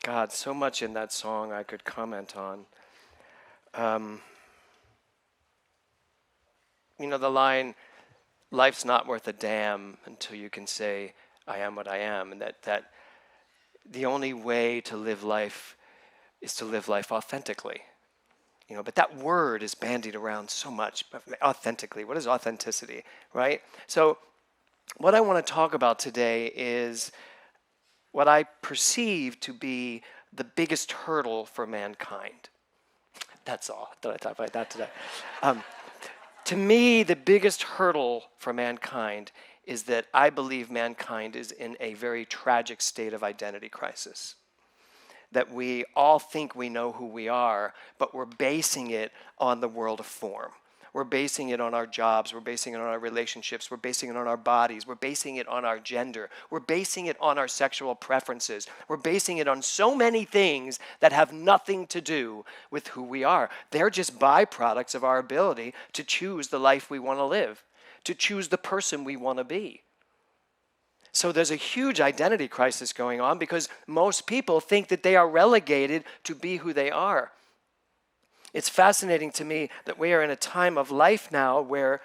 God, so much in that song I could comment on. Um, the line, life's not worth a damn until you can say, I am what I am. And that the only way to live life is to live life authentically. But that word is bandied around so much. Authentically, what is authenticity, right? So what I want to talk about today is what I perceive to be the biggest hurdle for mankind. That's all. Did I talk about that today? To me, the biggest hurdle for mankind is that I believe mankind is in a very tragic state of identity crisis. That we all think we know who we are, but we're basing it on the world of form. We're basing it on our jobs, we're basing it on our relationships, we're basing it on our bodies, we're basing it on our gender, we're basing it on our sexual preferences, we're basing it on so many things that have nothing to do with who we are. They're just byproducts of our ability to choose the life we want to live, to choose the person we want to be. So there's a huge identity crisis going on because most people think that they are relegated to be who they are. It's fascinating to me that we are in a time of life now where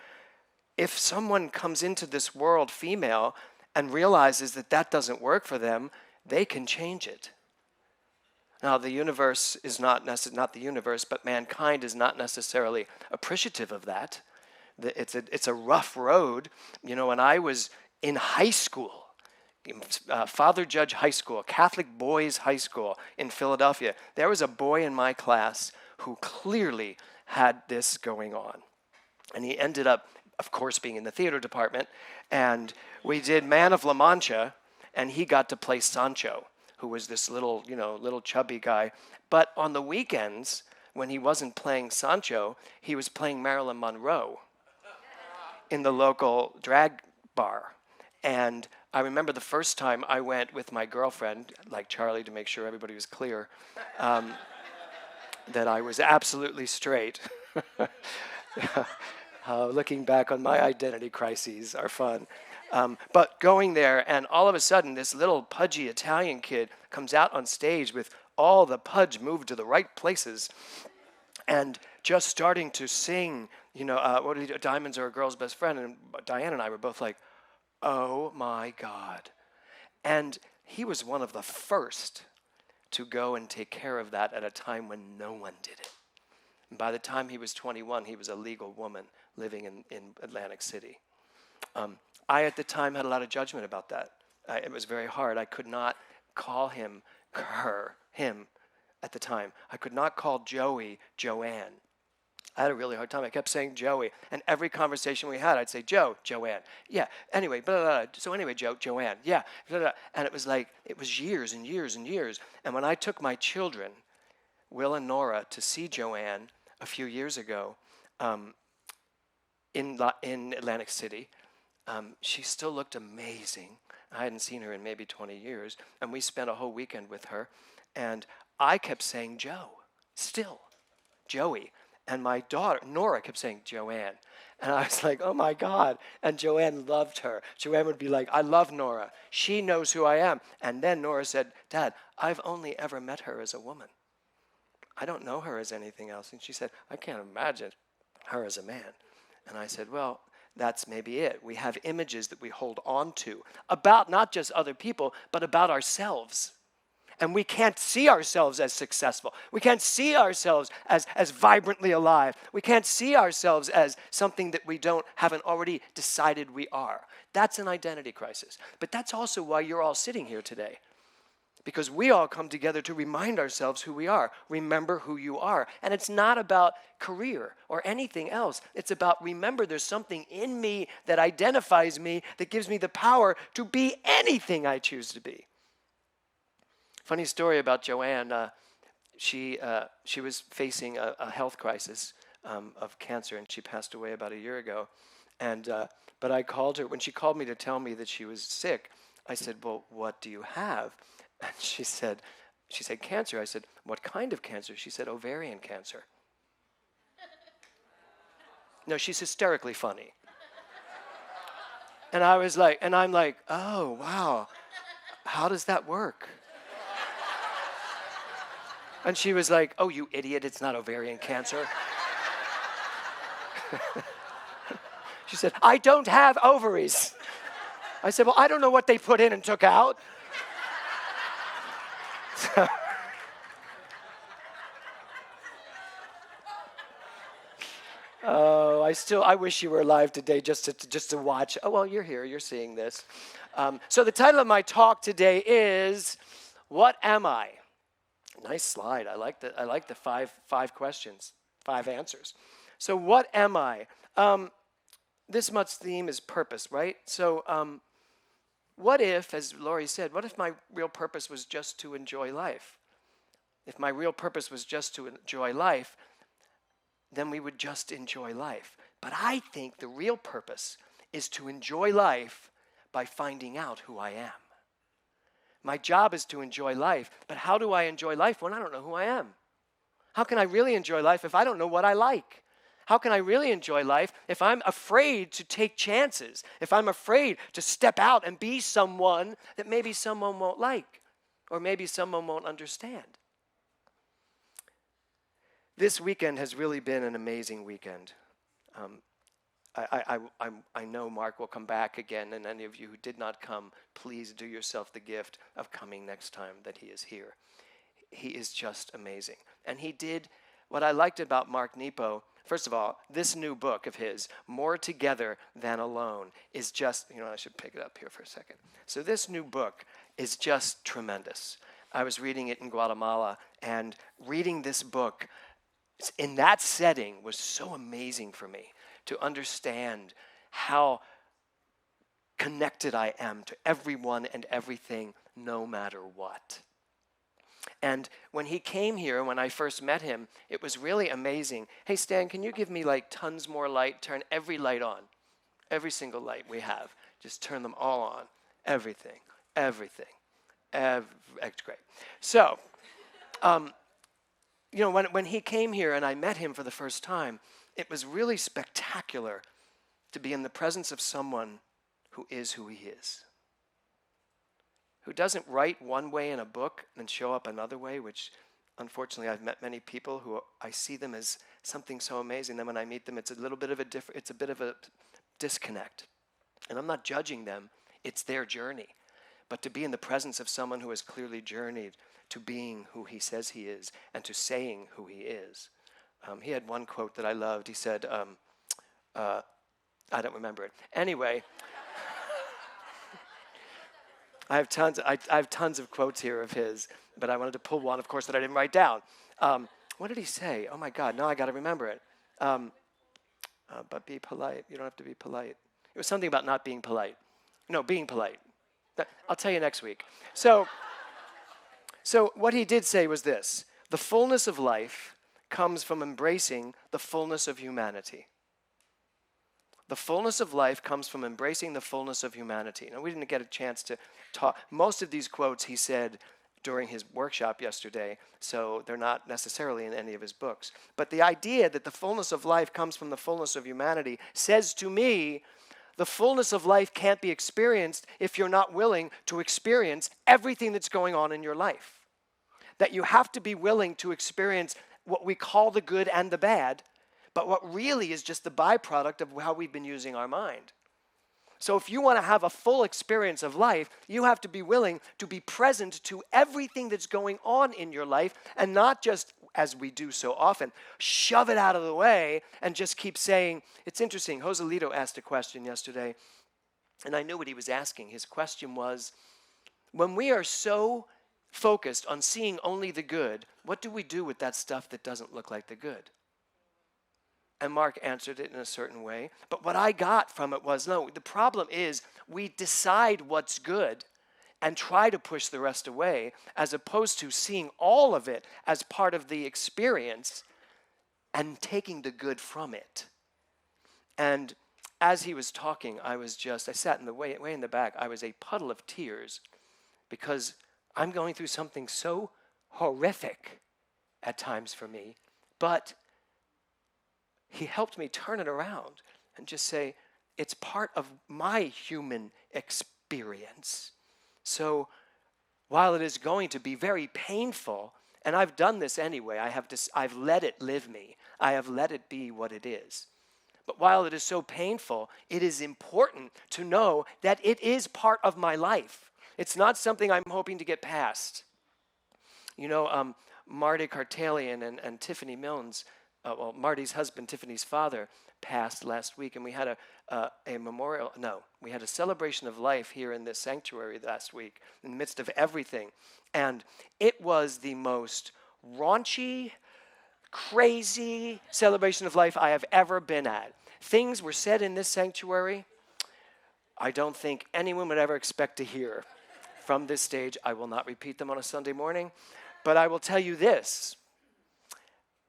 if someone comes into this world female and realizes that that doesn't work for them, they can change it. Now, the universe is not the universe, but mankind is not necessarily appreciative of that. It's a rough road. When I was in high school, Father Judge High School, Catholic Boys High School in Philadelphia, there was a boy in my class who clearly had this going on. And he ended up, of course, being in the theater department. And we did Man of La Mancha, and he got to play Sancho, who was this little chubby guy. But on the weekends, when he wasn't playing Sancho, he was playing Marilyn Monroe in the local drag bar. And I remember the first time I went with my girlfriend, like Charlie, to make sure everybody was clear, that I was absolutely straight. Looking back on my identity crises are fun. But going there, and all of a sudden, this little pudgy Italian kid comes out on stage with all the pudge moved to the right places, and just starting to sing, what did he do? Diamonds Are a Girl's Best Friend. And Diane and I were both like, oh my God. And he was one of the first to go and take care of that at a time when no one did it. And by the time he was 21, he was a legal woman living in Atlantic City. I, at the time, had a lot of judgment about that. It was very hard. I could not call him at the time. I could not call Joey Joanne. I had a really hard time. I kept saying Joey. And every conversation we had, I'd say, Joe, Joanne. Yeah, anyway, blah, blah, blah. So anyway, Joe, Joanne. Yeah, blah, blah. And it was years and years and years. And when I took my children, Will and Nora, to see Joanne a few years ago in Atlantic City, she still looked amazing. I hadn't seen her in maybe 20 years. And we spent a whole weekend with her. And I kept saying Joe, still, Joey. And my daughter, Nora, kept saying, Joanne. And I was like, oh my God. And Joanne loved her. Joanne would be like, I love Nora. She knows who I am. And then Nora said, Dad, I've only ever met her as a woman. I don't know her as anything else. And she said, I can't imagine her as a man. And I said, well, that's maybe it. We have images that we hold on to about not just other people, but about ourselves. And we can't see ourselves as successful. We can't see ourselves as vibrantly alive. We can't see ourselves as something that we haven't already decided we are. That's an identity crisis. But that's also why you're all sitting here today. Because we all come together to remind ourselves who we are. Remember who you are. And it's not about career or anything else. It's about remember there's something in me that identifies me, that gives me the power to be anything I choose to be. Funny story about Joanne. She was facing a health crisis of cancer, and she passed away about a year ago. But I called her when she called me to tell me that she was sick. I said, "Well, what do you have?" And she said, "Cancer." I said, "What kind of cancer?" She said, "Ovarian cancer." No, she's hysterically funny. And I'm like, "Oh wow, how does that work?" And she was like, oh, you idiot, it's not ovarian cancer. She said, I don't have ovaries. I said, well, I don't know what they put in and took out. Oh, I wish you were alive today just to watch. Oh, well, you're here, you're seeing this. So the title of my talk today is, What Am I? Nice slide. I like the five questions, 5 answers. So what am I? This month's theme is purpose, right? So what if, as Laurie said, what if my real purpose was just to enjoy life? If my real purpose was just to enjoy life, then we would just enjoy life. But I think the real purpose is to enjoy life by finding out who I am. My job is to enjoy life, but how do I enjoy life when I don't know who I am? How can I really enjoy life if I don't know what I like? How can I really enjoy life if I'm afraid to take chances, if I'm afraid to step out and be someone that maybe someone won't like, or maybe someone won't understand? This weekend has really been an amazing weekend. I know Mark will come back again, and any of you who did not come, please do yourself the gift of coming next time that he is here. He is just amazing. And he did what I liked about Mark Nepo. First of all, this new book of his, More Together Than Alone, is just, I should pick it up here for a second. So this new book is just tremendous. I was reading it in Guatemala, and reading this book in that setting was so amazing for me to understand how connected I am to everyone and everything, no matter what. And when he came here, when I first met him, it was really amazing. Hey, Stan, can you give me like tons more light? Turn every light on. Every single light we have. Just turn them all on. Everything. It's great. So, when he came here and I met him for the first time, it was really spectacular to be in the presence of someone who is who he is. Who doesn't write one way in a book and show up another way, which unfortunately I've met many people who I see them as something so amazing. Then when I meet them, it's a bit of a disconnect. And I'm not judging them, it's their journey. But to be in the presence of someone who has clearly journeyed to being who he says he is and to saying who he is. He had one quote that I loved. He said, I don't remember it. Anyway, I have tons of quotes here of his, but I wanted to pull one, of course, that I didn't write down. What did he say? Oh my God, now I got to remember it. But be polite. You don't have to be polite. It was something about not being polite. No, being polite. I'll tell you next week. So what he did say was this: the fullness of life comes from embracing the fullness of humanity. The fullness of life comes from embracing the fullness of humanity. Now, we didn't get a chance to talk. Most of these quotes he said during his workshop yesterday, so they're not necessarily in any of his books. But the idea that the fullness of life comes from the fullness of humanity says to me, the fullness of life can't be experienced if you're not willing to experience everything that's going on in your life. That you have to be willing to experience what we call the good and the bad, but what really is just the byproduct of how we've been using our mind. So if you want to have a full experience of life, you have to be willing to be present to everything that's going on in your life and not just, as we do so often, shove it out of the way and just keep saying. It's interesting, Joselito asked a question yesterday, and I knew what he was asking. His question was, when we are so focused on seeing only the good, what do we do with that stuff that doesn't look like the good? And Mark answered it in a certain way. But what I got from it was, no, the problem is we decide what's good and try to push the rest away, as opposed to seeing all of it as part of the experience and taking the good from it. And as he was talking, I sat in the way in the back. I was a puddle of tears because I'm going through something so horrific at times for me, but he helped me turn it around and just say, it's part of my human experience. So while it is going to be very painful And I've done this anyway. I've let it live me. I have let it be what it is. But while it is so painful, it is important to know that it is part of my life. It's not something I'm hoping to get past. You know, Marty Kartalian and Tiffany Milnes, Marty's husband, Tiffany's father, passed last week, and we had we had a celebration of life here in this sanctuary last week, in the midst of everything. And it was the most raunchy, crazy celebration of life I have ever been at. Things were said in this sanctuary I don't think anyone would ever expect to hear from this stage. I will not repeat them on a Sunday morning, but I will tell you this.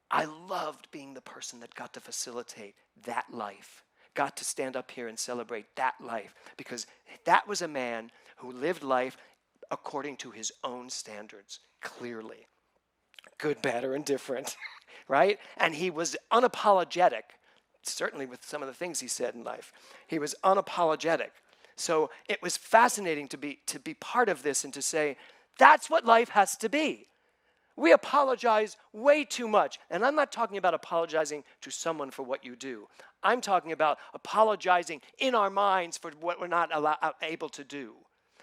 I loved being the person that got to facilitate that life, got to stand up here and celebrate that life, because that was a man who lived life according to his own standards, clearly. Good, bad, or indifferent, right? And he was unapologetic, certainly with some of the things he said in life. He was unapologetic. So it was fascinating to be part of this and to say, that's what life has to be. We apologize way too much. And I'm not talking about apologizing to someone for what you do. I'm talking about apologizing in our minds for what we're not able to do.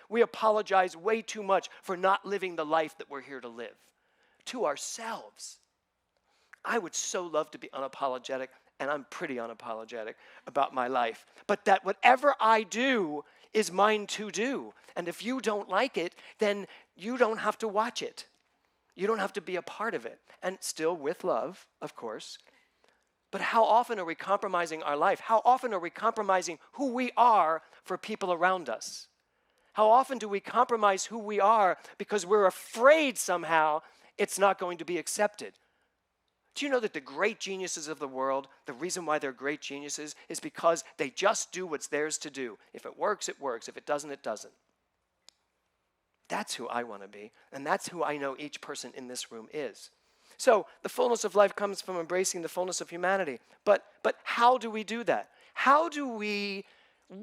We apologize way too much for not living the life that we're here to live. To ourselves. I would so love to be unapologetic, and I'm pretty unapologetic about my life. But that whatever I do is mine to do. And if you don't like it, then you don't have to watch it. You don't have to be a part of it. And still with love, of course. But how often are we compromising our life? How often are we compromising who we are for people around us? How often do we compromise who we are because we're afraid somehow it's not going to be accepted? Do you know that the great geniuses of the world, the reason why they're great geniuses is because they just do what's theirs to do. If it works, it works. If it doesn't, it doesn't. That's who I want to be, and that's who I know each person in this room is. So the fullness of life comes from embracing the fullness of humanity. But how do we do that? How do we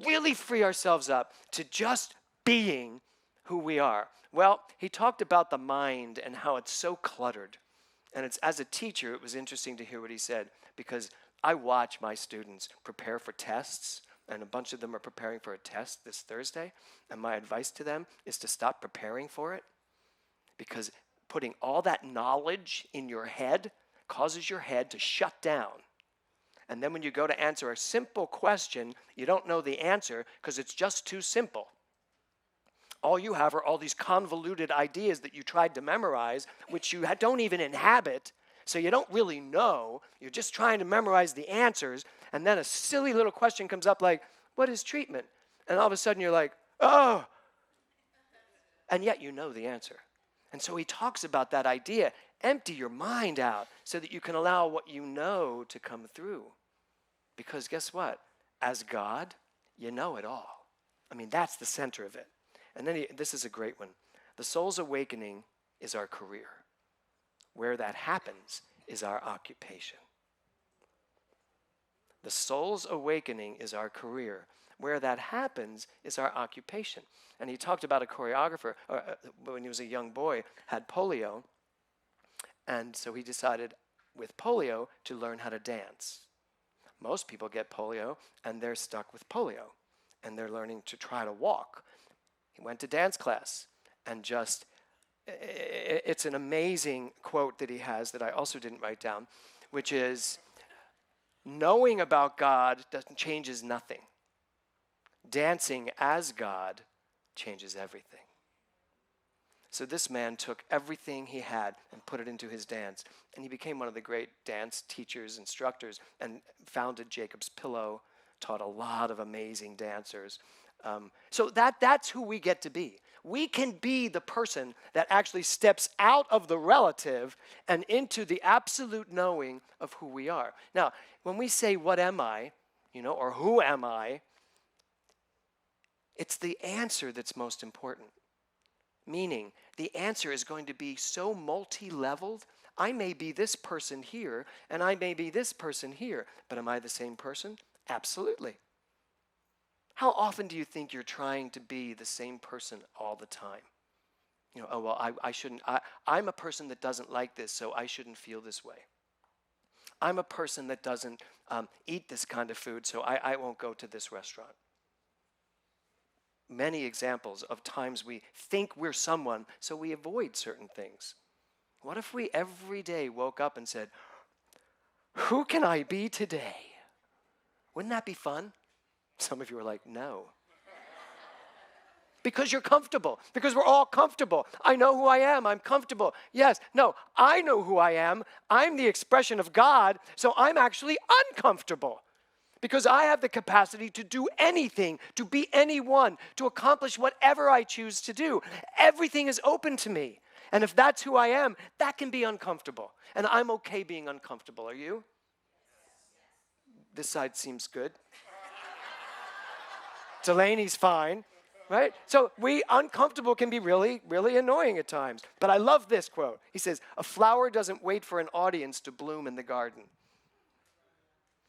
really free ourselves up to just being who we are? Well, he talked about the mind and how it's so cluttered. And it's, as a teacher, it was interesting to hear what he said, because I watch my students prepare for tests, and a bunch of them are preparing for a test this Thursday. And my advice to them is to stop preparing for it, because putting all that knowledge in your head causes your head to shut down. And then when you go to answer a simple question, you don't know the answer because it's just too simple. All you have are all these convoluted ideas that you tried to memorize, which you don't even inhabit, so you don't really know. You're just trying to memorize the answers, and then a silly little question comes up like, what is treatment? And all of a sudden you're like, oh! And yet you know the answer. And so he talks about that idea. Empty your mind out so that you can allow what you know to come through. Because guess what? As God, you know it all. I mean, that's the center of it. And then this is a great one. The soul's awakening is our career. Where that happens is our occupation. The soul's awakening is our career. Where that happens is our occupation. And he talked about a choreographer, when he was a young boy, had polio. And so he decided with polio to learn how to dance. Most people get polio and they're stuck with polio. And they're learning to try to walk. He went to dance class and it's an amazing quote that he has that I also didn't write down, which is, knowing about God changes nothing. Dancing as God changes everything. So this man took everything he had and put it into his dance, and he became one of the great dance teachers, instructors, and founded Jacob's Pillow, taught a lot of amazing dancers. So that's who we get to be. We can be the person that actually steps out of the relative and into the absolute knowing of who we are. Now, when we say, what am I, or who am I, it's the answer that's most important. Meaning, the answer is going to be so multi-leveled. I may be this person here, and I may be this person here, but am I the same person? Absolutely. How often do you think you're trying to be the same person all the time? Oh, well, I shouldn't, I'm a person that doesn't like this, so I shouldn't feel this way. I'm a person that doesn't eat this kind of food, so I won't go to this restaurant. Many examples of times we think we're someone, so we avoid certain things. What if we every day woke up and said, who can I be today? Wouldn't that be fun? Some of you are like, no. Because you're comfortable. Because we're all comfortable. I know who I am. I'm comfortable. Yes. No, I know who I am. I'm the expression of God, so I'm actually uncomfortable. Because I have the capacity to do anything, to be anyone, to accomplish whatever I choose to do. Everything is open to me. And if that's who I am, that can be uncomfortable. And I'm okay being uncomfortable. Are you? This side seems good. Delaney's fine. Right? So uncomfortable can be really, really annoying at times. But I love this quote. He says, a flower doesn't wait for an audience to bloom in the garden.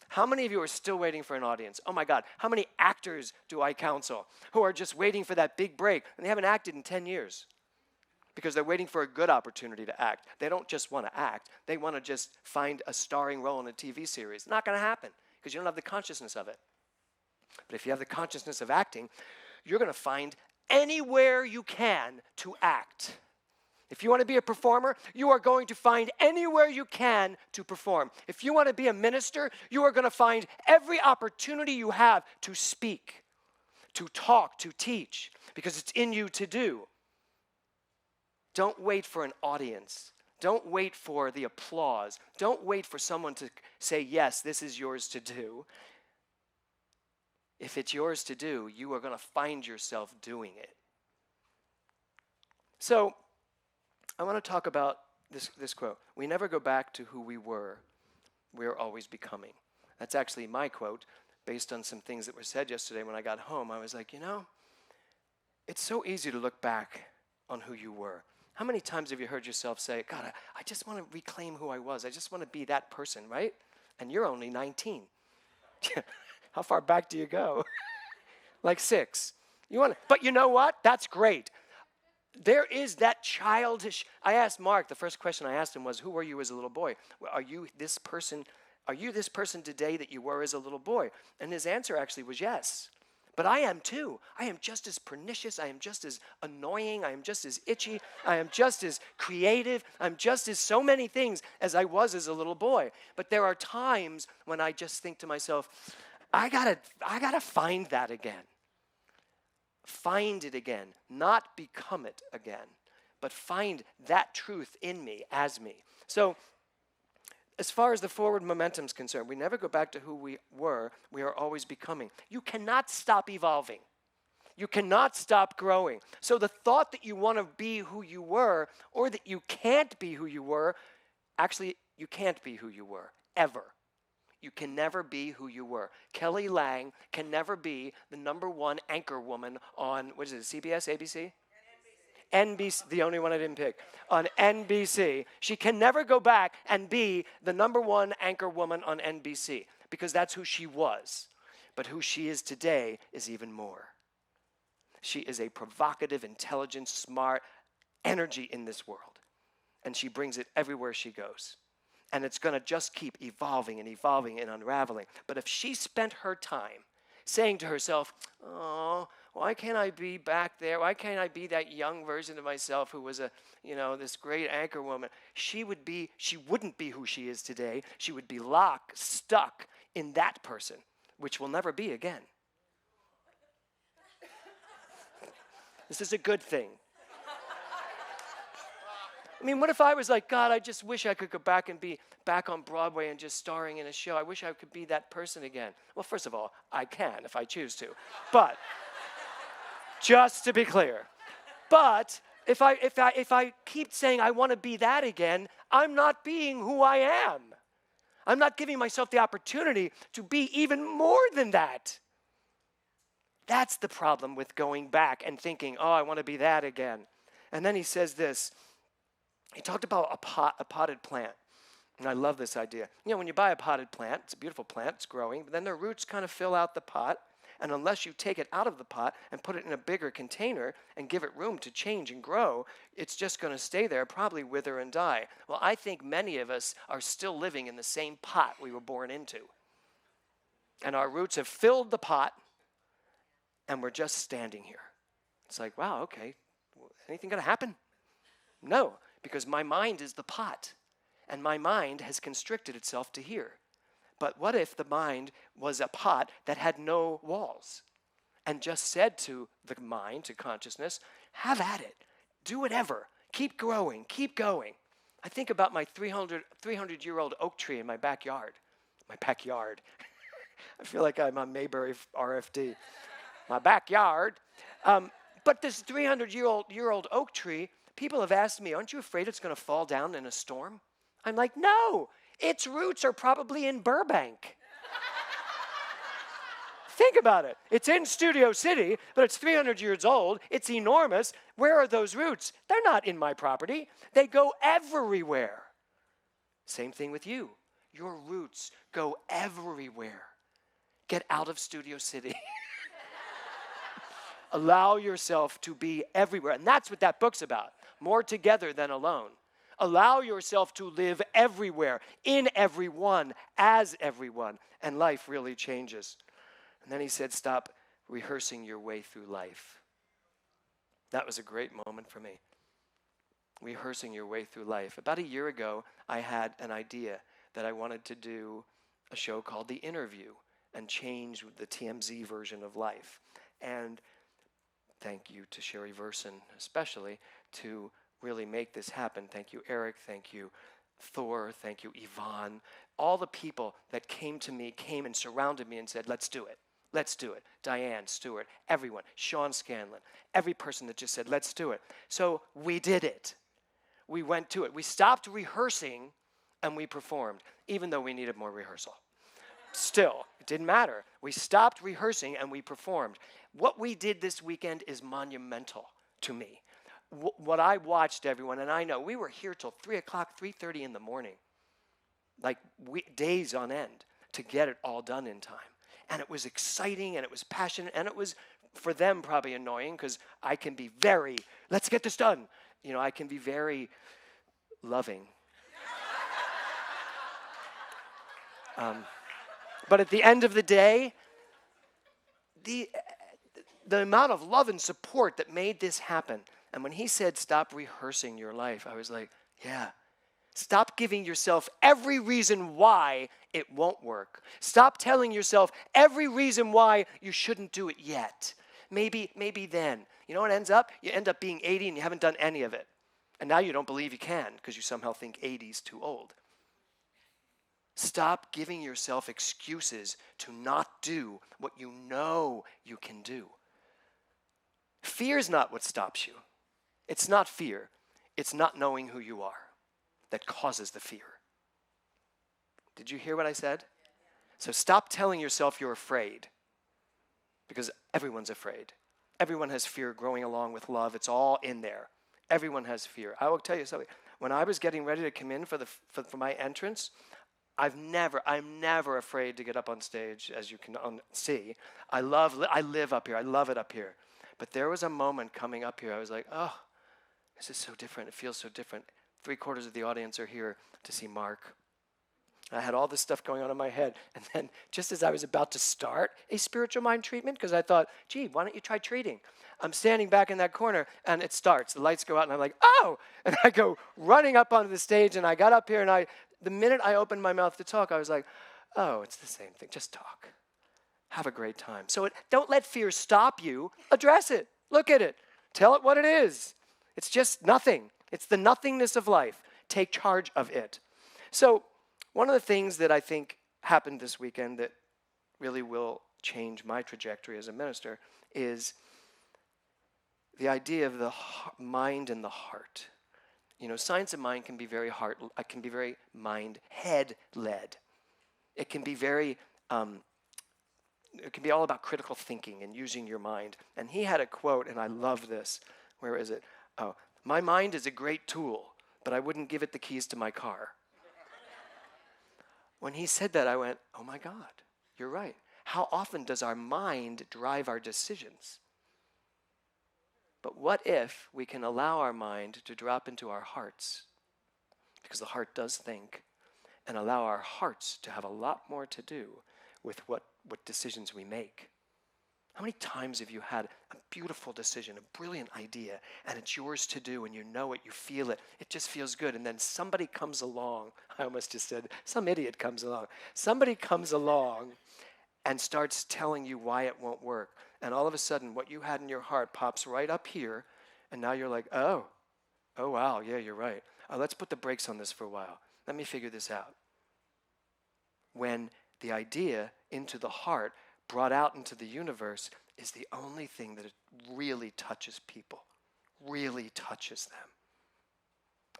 How many of you are still waiting for an audience? Oh my God, how many actors do I counsel who are just waiting for that big break and they haven't acted in 10 years? Because they're waiting for a good opportunity to act. They don't just want to act. They want to just find a starring role in a TV series. Not going to happen because you don't have the consciousness of it. But if you have the consciousness of acting, you're going to find anywhere you can to act. If you want to be a performer, you are going to find anywhere you can to perform. If you want to be a minister, you are going to find every opportunity you have to speak, to talk, to teach, because it's in you to do. Don't wait for an audience. Don't wait for the applause. Don't wait for someone to say, yes, this is yours to do. If it's yours to do, you are going to find yourself doing it. So, I want to talk about this quote. We never go back to who we were. We are always becoming. That's actually my quote based on some things that were said yesterday when I got home. I was like, it's so easy to look back on who you were. How many times have you heard yourself say, God, I just want to reclaim who I was. I just want to be that person, right? And you're only 19. How far back do you go? Like 6. But you know what? That's great. There is that childish. I asked Mark, the first question I asked him was, who were you as a little boy? Are you this person today that you were as a little boy? And his answer actually was yes. But I am too. I am just as pernicious. I am just as annoying. I am just as itchy. I am just as creative. I'm just as so many things as I was as a little boy. But there are times when I just think to myself, I gotta find that again. Find it again, not become it again, but find that truth in me as me. So, as far as the forward momentum is concerned, we never go back to who we were. We are always becoming. You cannot stop evolving. You cannot stop growing. So the thought that you want to be who you were or that you can't be who you were, actually, you can't be who you were, ever. You can never be who you were. Kelly Lang can never be the #1 anchor woman on, what is it, CBS, ABC? NBC, the only one I didn't pick. On NBC. She can never go back and be the #1 anchor woman on NBC because that's who she was. But who she is today is even more. She is a provocative, intelligent, smart energy in this world. And she brings it everywhere she goes. And it's going to just keep evolving and unraveling. But if she spent her time saying to herself, oh, why can't I be back there? Why can't I be that young version of myself who was this great anchor woman? She wouldn't be who she is today. She would be stuck in that person, which will never be again. This is a good thing. I mean, what if I was like, God, I just wish I could go back and be back on Broadway and just starring in a show. I wish I could be that person again. Well, first of all, I can if I choose to. But, just to be clear. But, if I keep saying I want to be that again, I'm not being who I am. I'm not giving myself the opportunity to be even more than that. That's the problem with going back and thinking, oh, I want to be that again. And then he says this. He talked about a potted plant, and I love this idea. When you buy a potted plant, it's a beautiful plant, it's growing, but then the roots kind of fill out the pot, And unless you take it out of the pot and put it in a bigger container and give it room to change and grow, it's just going to stay there, probably wither and die. Well, I think many of us are still living in the same pot we were born into. And our roots have filled the pot, and we're just standing here. It's like, wow, okay, anything going to happen? No, because my mind is the pot, and my mind has constricted itself to here. But what if the mind was a pot that had no walls and just said to the mind, to consciousness, have at it, do whatever, keep growing, keep going. I think about my 300-year-old oak tree in my backyard. My backyard. I feel like I'm on Mayberry RFD. My backyard. But this 300-year-old oak tree, people have asked me, aren't you afraid it's going to fall down in a storm? I'm like, no, its roots are probably in Burbank. Think about it. It's in Studio City, but it's 300 years old. It's enormous. Where are those roots? They're not in my property. They go everywhere. Same thing with you. Your roots go everywhere. Get out of Studio City. Allow yourself to be everywhere. And that's what that book's about. More together than alone. Allow yourself to live everywhere, in everyone, as everyone. And life really changes. And then he said, stop rehearsing your way through life. That was a great moment for me. Rehearsing your way through life. About a year ago, I had an idea that I wanted to do a show called The Interview and change the TMZ version of life. And thank you to Sherry Verson, especially, to really make this happen. Thank you, Eric. Thank you, Thor. Thank you, Yvonne. All the people that came to me, came and surrounded me and said, let's do it. Let's do it. Diane, Stewart, everyone, Sean Scanlon, every person that just said, let's do it. So we did it. We went to it. We stopped rehearsing and we performed, even though we needed more rehearsal. Still, it didn't matter. We stopped rehearsing and we performed. What we did this weekend is monumental to me. What I watched everyone, and I know we were here till 3 o'clock, 3:30 in the morning, like days on end to get it all done in time. And it was exciting and it was passionate and it was, for them, probably annoying because I can be very, let's get this done. You know, I can be very loving. But at the end of the day, the amount of love and support that made this happen. And when he said, stop rehearsing your life, I was like, yeah. Stop giving yourself every reason why it won't work. Stop telling yourself every reason why you shouldn't do it yet. Maybe then. You know what ends up? You end up being 80 and you haven't done any of it. And now you don't believe you can because you somehow think 80 is too old. Stop giving yourself excuses to not do what you know you can do. Fear is not what stops you. It's not fear. It's not knowing who you are that causes the fear. Did you hear what I said? So stop telling yourself you're afraid, because everyone's afraid. Everyone has fear growing along with love. It's all in there. Everyone has fear. I will tell you something. When I was getting ready to come in for my entrance, I'm never afraid to get up on stage, as you can see. I live up here. I love it up here. But there was a moment coming up here. I was like, oh, this is so different. It feels so different. 3/4 of the audience are here to see Mark. I had all this stuff going on in my head. And then just as I was about to start a spiritual mind treatment, because I thought, gee, why don't you try treating? I'm standing back in that corner and it starts. The lights go out and I'm like, oh! And I go running up onto the stage and I got up here and the minute I opened my mouth to talk, I was like, oh, it's the same thing. Just talk. Have a great time. So don't let fear stop you. Address it. Look at it. Tell it what it is. It's just nothing. It's the nothingness of life. Take charge of it. So one of the things that I think happened this weekend that really will change my trajectory as a minister is the idea of the mind and the heart. You know, science of mind can be very mind, head led. It can be very, it can be all about critical thinking and using your mind. And he had a quote, and I love this. Where is it? Oh, my mind is a great tool, but I wouldn't give it the keys to my car. When he said that, I went, oh my God, you're right. How often does our mind drive our decisions? But what if we can allow our mind to drop into our hearts? Because the heart does think, and allow our hearts to have a lot more to do with what decisions we make. How many times have you had a beautiful decision, a brilliant idea, and it's yours to do, and you know it, you feel it, it just feels good, and then somebody comes along, I almost just said, some idiot comes along. Somebody comes along and starts telling you why it won't work, and all of a sudden what you had in your heart pops right up here, and now you're like, oh wow, yeah, you're right. Let's put the brakes on this for a while. Let me figure this out. When the idea into the heart brought out into the universe is the only thing that it really touches people, really touches them.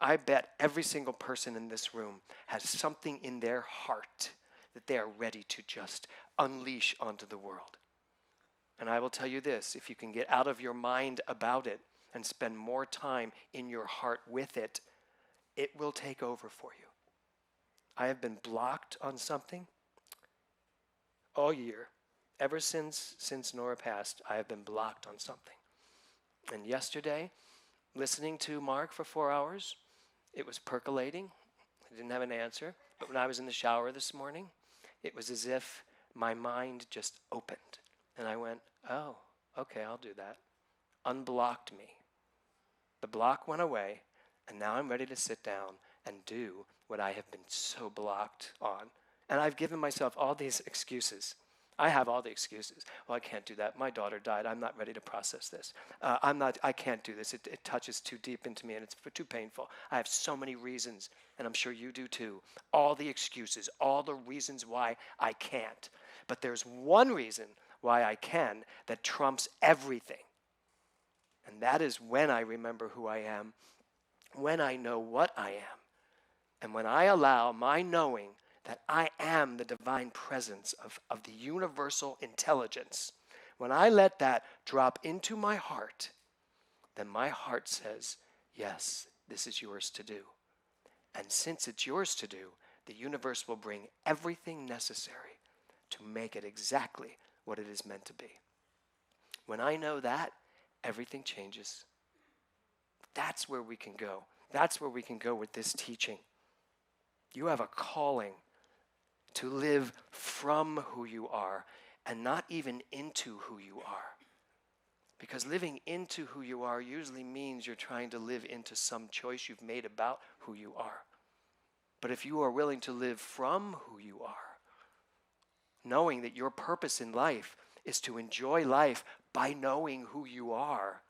I bet every single person in this room has something in their heart that they are ready to just unleash onto the world. And I will tell you this, if you can get out of your mind about it and spend more time in your heart with it, it will take over for you. I have been blocked on something all year. Ever since Nora passed, I have been blocked on something. And yesterday, listening to Mark for 4 hours, it was percolating. I didn't have an answer. But when I was in the shower this morning, it was as if my mind just opened. And I went, oh, okay, I'll do that. Unblocked me. The block went away, and now I'm ready to sit down and do what I have been so blocked on. And I've given myself all these excuses. I have all the excuses. Well, I can't do that. My daughter died. I'm not ready to process this. I can't do this. It touches too deep into me and it's too painful. I have so many reasons, and I'm sure you do too. All the excuses, all the reasons why I can't. But there's one reason why I can that trumps everything. And that is when I remember who I am, when I know what I am, and when I allow my knowing that I am the divine presence of the universal intelligence, when I let that drop into my heart, then my heart says, yes, this is yours to do. And since it's yours to do, the universe will bring everything necessary to make it exactly what it is meant to be. When I know that, everything changes. That's where we can go. That's where we can go with this teaching. You have a calling to live from who you are and not even into who you are. Because living into who you are usually means you're trying to live into some choice you've made about who you are. But if you are willing to live from who you are, knowing that your purpose in life is to enjoy life by knowing who you are,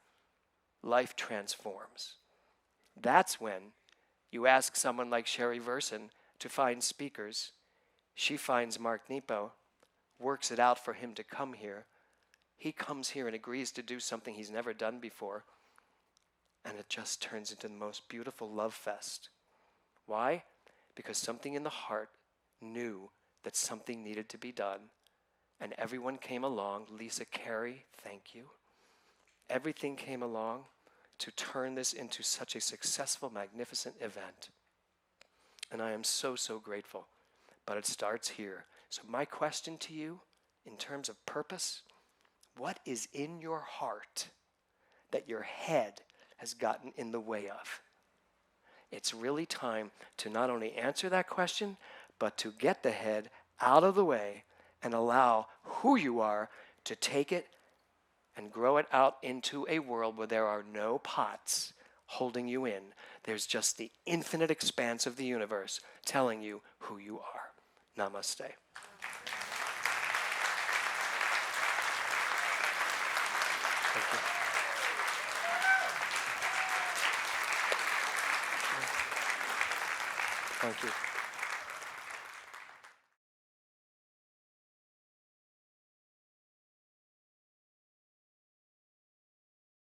life transforms. That's when you ask someone like Sherry Verson to find speakers. She finds Mark Nepo, works it out for him to come here. He comes here and agrees to do something he's never done before. And it just turns into the most beautiful love fest. Why? Because something in the heart knew that something needed to be done. And everyone came along. Lisa Carey, thank you. Everything came along to turn this into such a successful, magnificent event. And I am so, so grateful. But it starts here. So my question to you, in terms of purpose, what is in your heart that your head has gotten in the way of? It's really time to not only answer that question, but to get the head out of the way and allow who you are to take it and grow it out into a world where there are no pots holding you in. There's just the infinite expanse of the universe telling you who you are. Namaste. Thank you. Thank you.